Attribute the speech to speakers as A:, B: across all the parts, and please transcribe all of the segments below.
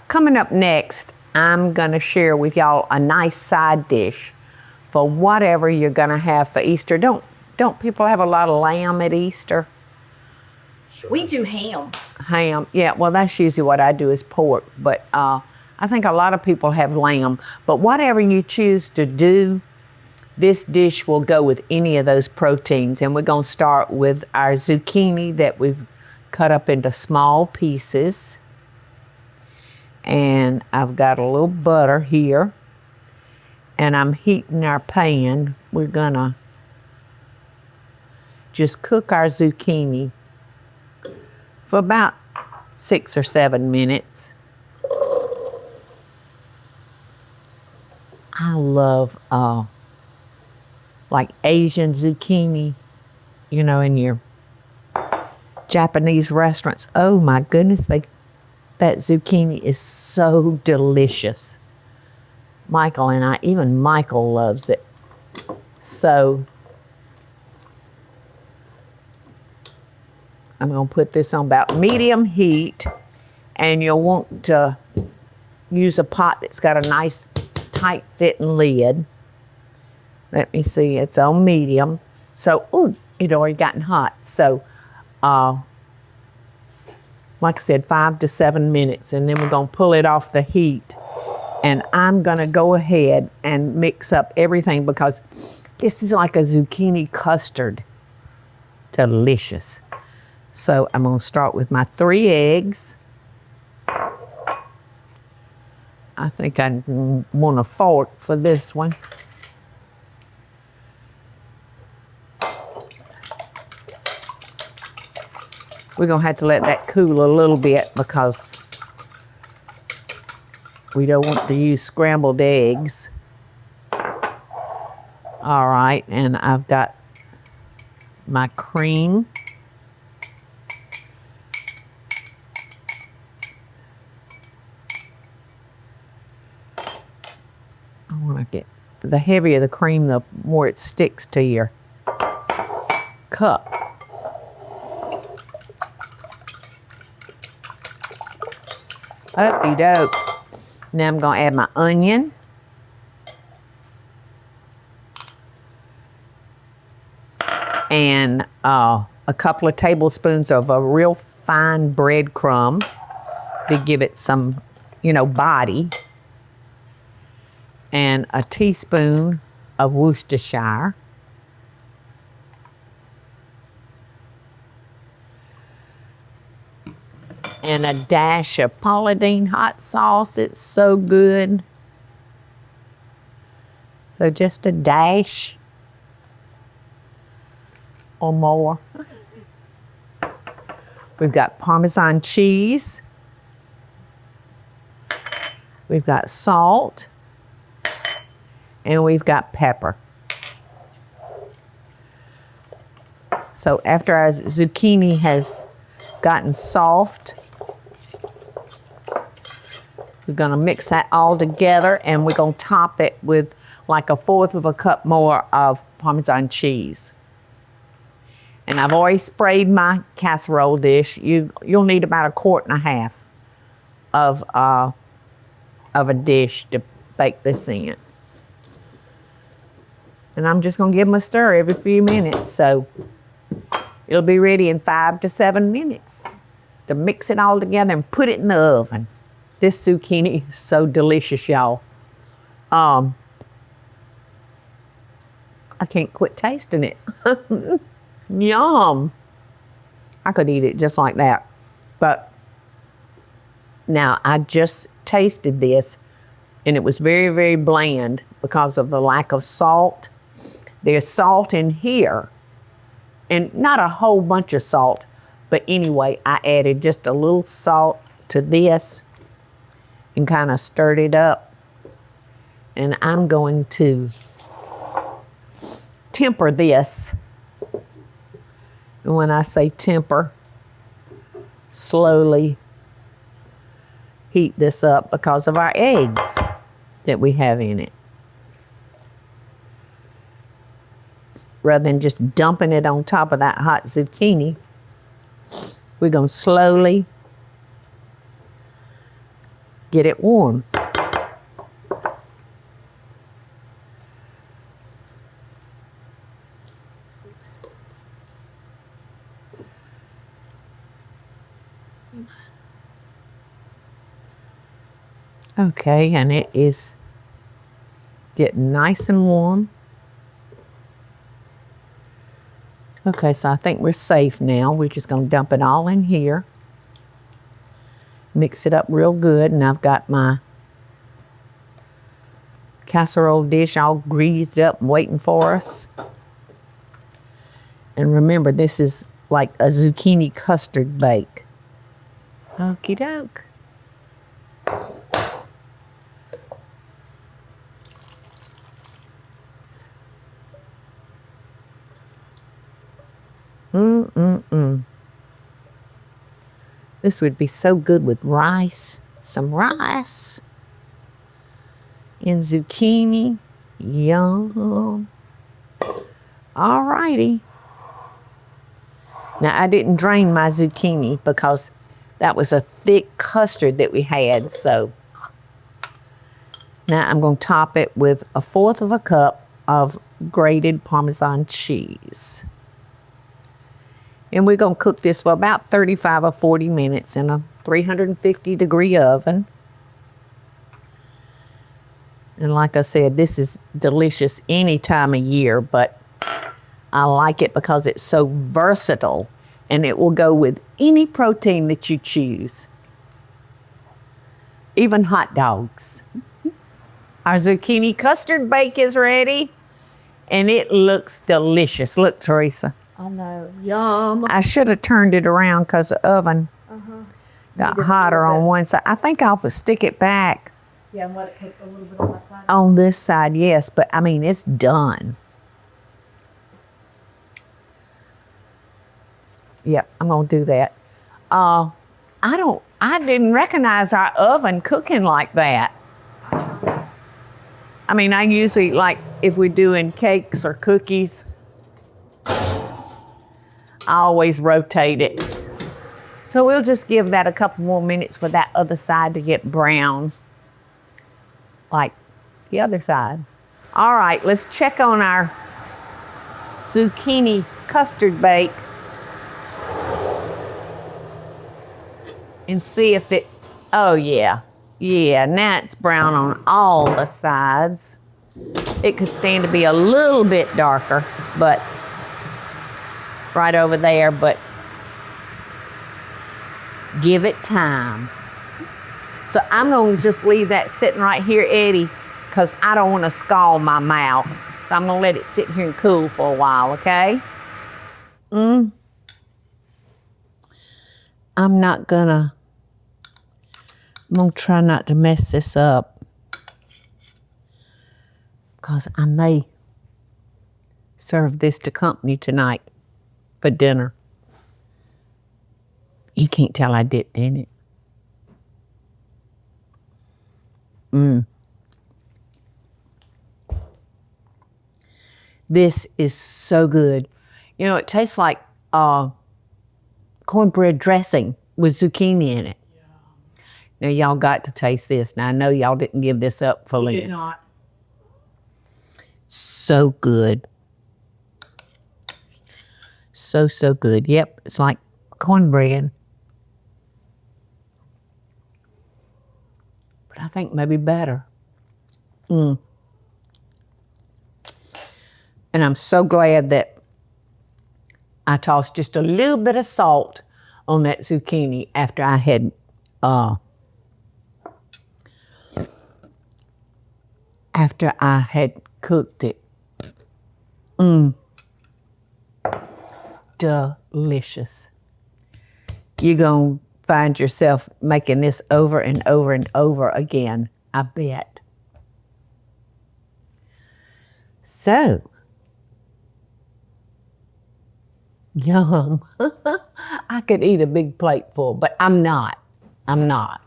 A: Coming up next, I'm gonna share with y'all a nice side dish for whatever you're gonna have for Easter. Don't people have a lot of lamb at Easter?
B: Sure. We do ham.
A: Ham, yeah, well that's usually what I do is pork, but I think a lot of people have lamb. But whatever you choose to do, this dish will go with any of those proteins. And we're gonna start with our zucchini that we've cut up into small pieces. And I've got a little butter here. And I'm heating our pan. We're gonna just cook our zucchini for about 6 or 7 minutes. I love like Asian zucchini, you know, in your Japanese restaurants. Oh my goodness, that zucchini is so delicious. Michael and I, even Michael loves it. So I'm gonna put this on about medium heat, and you'll want to use a pot that's got a nice tight fitting lid. Let me see, it's on medium. So, ooh, it already gotten hot. So, like I said, 5 to 7 minutes, and then we're gonna pull it off the heat. And I'm gonna go ahead and mix up everything because this is like a zucchini custard. Delicious. So I'm gonna start with my 3 eggs. I think I want a fork for this one. We're gonna have to let that cool a little bit because we don't want to use scrambled eggs. All right, and I've got my cream. The heavier the cream, the more it sticks to your cup. Okie doke. Now I'm gonna add my onion. And a couple of tablespoons of a real fine breadcrumb to give it some, you know, body. And a teaspoon of Worcestershire. And a dash of Paula Deen hot sauce. It's so good. So just a dash or more. We've got Parmesan cheese. We've got salt. And we've got pepper. So after our zucchini has gotten soft, we're gonna mix that all together and we're gonna top it with like 1/4 of a cup more of Parmesan cheese. And I've already sprayed my casserole dish. You'll need about 1/4 of a dish to bake this in. And I'm just gonna give them a stir every few minutes. So it'll be ready in 5 to 7 minutes to mix it all together and put it in the oven. This zucchini is so delicious, y'all. I can't quit tasting it. Yum. I could eat it just like that. But now I just tasted this and it was very, very bland because of the lack of salt. There's salt in here, and not a whole bunch of salt, but anyway, I added just a little salt to this and kind of stirred it up. And I'm going to temper this. And when I say temper, slowly heat this up because of our eggs that we have in it. Rather than just dumping it on top of that hot zucchini, we're gonna slowly get it warm. Okay, and it is getting nice and warm. Okay, so I think we're safe now. We're just going to dump it all in here. Mix it up real good, and I've got my casserole dish all greased up and waiting for us. And remember, this is like a zucchini custard bake. Okie doke. This would be so good with rice. Some rice and zucchini. Yum. All righty. Now, I didn't drain my zucchini because that was a thick custard that we had. So now I'm going to top it with 1/4 of a cup of grated Parmesan cheese. And we're going to cook this for about 35 or 40 minutes in a 350-degree oven. And like I said, this is delicious any time of year, but I like it because it's so versatile and it will go with any protein that you choose. Even hot dogs. Our zucchini custard bake is ready and it looks delicious. Look, Teresa.
B: I know. Yum.
A: I should have turned it around because the oven got hotter on one side. I think I'll stick it back.
B: Yeah, and let it cook a little bit on that side.
A: On this side, yes, but I mean, it's done. Yep, I'm gonna do that. I didn't recognize our oven cooking like that. I mean, I usually, like, if we're doing cakes or cookies, I always rotate it. So we'll just give that a couple more minutes for that other side to get brown, like the other side. All right, let's check on our zucchini custard bake and see if it, oh yeah, now it's brown on all the sides. It could stand to be a little bit darker, but right over there, but give it time. So I'm going to just leave that sitting right here, Eddie, because I don't want to scald my mouth. So I'm going to let it sit here and cool for a while, okay? I'm going to try not to mess this up because I may serve this to company tonight for dinner. You can't tell I dipped in it. This is so good. You know, it tastes like cornbread dressing with zucchini in it. Yeah. Now, y'all got to taste this. Now, I know y'all didn't give this up fully.
B: We did not.
A: So good. So good. Yep, it's like cornbread. But I think maybe better. And I'm so glad that I tossed just a little bit of salt on that zucchini after I had cooked it. Delicious. You're going to find yourself making this over and over and over again, I bet. So, yum. I could eat a big plate full, but I'm not. I'm going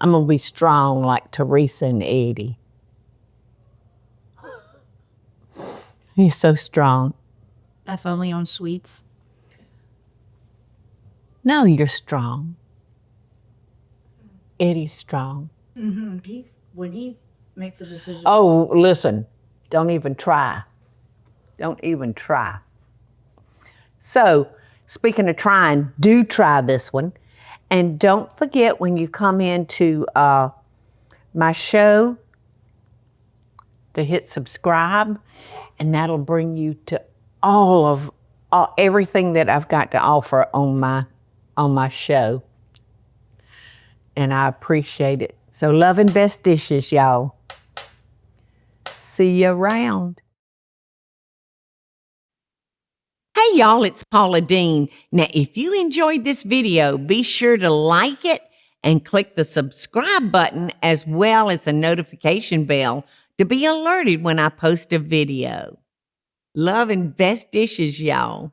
A: to be strong like Teresa and Eddie. He's so strong.
B: If only on sweets.
A: No, you're strong. Eddie's strong.
B: Mm-hmm. When he makes a decision.
A: Oh, listen, don't even try. Don't even try. So, speaking of trying, do try this one. And don't forget when you come into my show to hit subscribe, and that'll bring you to all of everything that I've got to offer on my show. And I appreciate it. So love and best dishes, y'all. See you around. Hey y'all, it's Paula Deen. Now, if you enjoyed this video, be sure to like it and click the subscribe button as well as the notification bell to be alerted when I post a video. Love and best dishes, y'all.